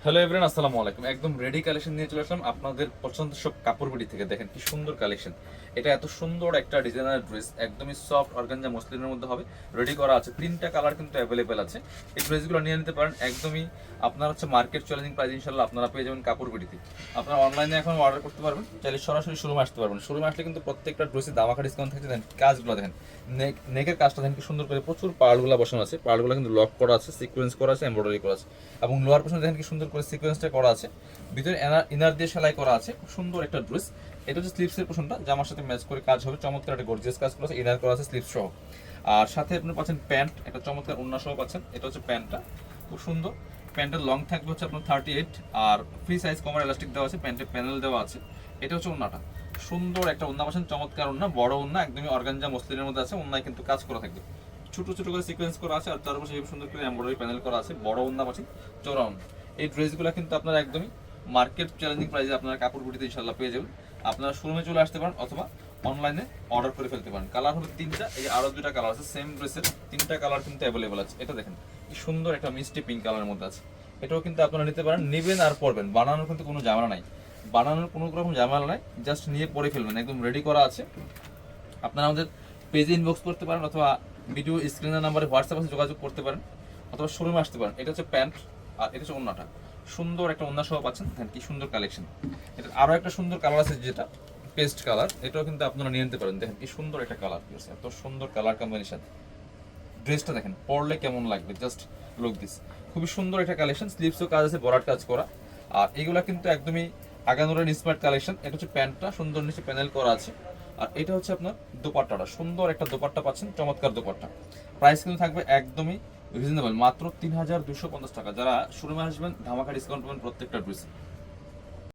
Hello everyone, আসসালামু আলাইকুম। একদম রেডি কালেকশন নিয়ে চলে আসলাম আপনাদের পছন্দের সব কাপড় বিডি থেকে। দেখেন কি সুন্দর কালেকশন। এটা এত সুন্দর একটা ডিজাইনার ড্রেস, একদমই সফট অর্গানজা মসলিনের মধ্যে হবে, রেডি করা আছে। তিনটা কালার কিন্তু অ্যাভেলেবেল আছে। এই ড্রেসগুলো নিয়ে নিতে পারেন। একদমই আপনার হচ্ছে মার্কেট চ্যালেঞ্জিং প্রাইস ইনশাল্লাহ আপনারা পেয়ে যাবেন কাপড় বিডিতে। আপনারা অনলাইনে এখন অর্ডার করতে পারবেন, চাইলে সরাসরি শোরুমে আসতে পারবেন। শোরুমে আসলে কিন্তু প্রত্যেকটা ড্রেসে দামাকা ডিসকাউন্ট থাকছে। দেখেন কাজগুলো দেখেন, নেকের কাজটা দেখেন কি সুন্দর করে, প্রচুর পার্লগুলো বসানো আছে। পার্লগুলো কিন্তু লক করা আছে, সিকোয়েন্স করা আছে, এমব্রয়ডারি করা আছে, এবং লোয়ার পোর্শন দেখেন কি সুন্দর করে সিকোয়েন্সটা করা আছে। ভিতরে ইনার দিয়ে সেলাই করা আছে। খুব সুন্দর একটা ড্রেস। এটা হচ্ছে স্লিপসের পোর্শনটা, জামার সাথে ম্যাচ করে কাজ হবে। চমৎকার একটা গর্জিয়াস কাজ করা আছে, ইনার করা আছে স্লিপস সহ। আর সাথে আপনি পাচ্ছেন প্যান্ট, একটা চমৎকার ওড়না সহ পাচ্ছেন। এটা হচ্ছে প্যান্টটা, খুব সুন্দর। প্যান্টের লং থাকবে হচ্ছে আপনার 38, আর ফ্রি সাইজ কমার এলাস্টিক দেওয়া আছে, প্যান্টের প্যানেল দেওয়া আছে। এটা হচ্ছে ওড়নাটা, সুন্দর একটা ওড়না পাচ্ছেন, চমৎকার ওড়না, বড় ওড়না, একদমই অর্গানজা মসলিনের মধ্যে আছে। ওড়নায় কিন্তু কাজ করা থাকবে, ছোট ছোট করে সিকোয়েন্স করা আছে, আর তার পাশে সুন্দর করে এমব্রয়ডারি প্যানেল করা আছে। বড় ওড়না পাচ্ছেন, চওড়া ওড়না। এই ড্রেসগুলো কিন্তু আপনারা একদমই মার্কেট চ্যালেঞ্জিং প্রাইসে আপনারা কাপড় বুটিতে ইনশাল্লাহ পেয়ে যাবেন। আপনারা শোরুমে চলে আসতে পারেন অথবা অনলাইনে অর্ডার করে ফেলতে পারেন। কালার হলো তিনটা, এই যে আরো দুটা কালার আছে সেম ড্রেসের, তিনটা কালার কিন্তু অ্যাভেলেবল আছে। এটা দেখেন কি সুন্দর একটা মিষ্টি পিঙ্ক কালারের মধ্যে আছে। এটাও কিন্তু আপনারা নিতে পারেন, নেবেন আর পরবেন, বানানোর কিন্তু কোনো ঝামেলা নাই। বানানোর কোনো রকম ঝামেলা নাই, জাস্ট নিয়ে পরে ফেলবেন, একদম রেডি করা আছে। আপনারা আমাদের পেজে ইনবক্স করতে পারেন, অথবা ভিডিও স্ক্রিনের নাম্বারে হোয়াটসঅ্যাপে যোগাযোগ করতে পারেন, অথবা শোরুমে আসতে পারেন। এটা হচ্ছে প্যান্ট, আর এটা হচ্ছে ওড়নাটা। সুন্দর একটা ওড়না সহ পাচ্ছেন। দেখেন কি সুন্দর কালেকশন। এটা আরও একটা সুন্দর কালার আছে, যেটা পেস্ট কালার। এটাও কিন্তু আপনারা নিয়ে নিতে পারেন। দেখেন কি সুন্দর একটা কালার, এত সুন্দর কালার কম্বিনেশন। ড্রেসটা দেখেন পরলে কেমন লাগবে, জাস্ট লুক দিস। খুবই সুন্দর একটা কালেকশন, স্লিভসও কাজ আছে, বরাট কাজ করা। আর এগুলা কিন্তু একদমই আগানোরের ইন্সপায়ার্ড কালেকশন। এটা হচ্ছে প্যান্টটা, সুন্দর নিচে প্যানেল করা আছে। আর এটা হচ্ছে আপনার দোপাট্টাটা, সুন্দর একটা দোপাট্টা পাচ্ছেন, চমৎকার দোপাট্টা। প্রাইস কিন্তু থাকবে একদমই রিজনেবল, মাত্র 3250 টাকা। যারা শোরুমে আসবেন ধামাকা ডিসকাউন্ট পাবেন প্রত্যেকটা ড্রেসে।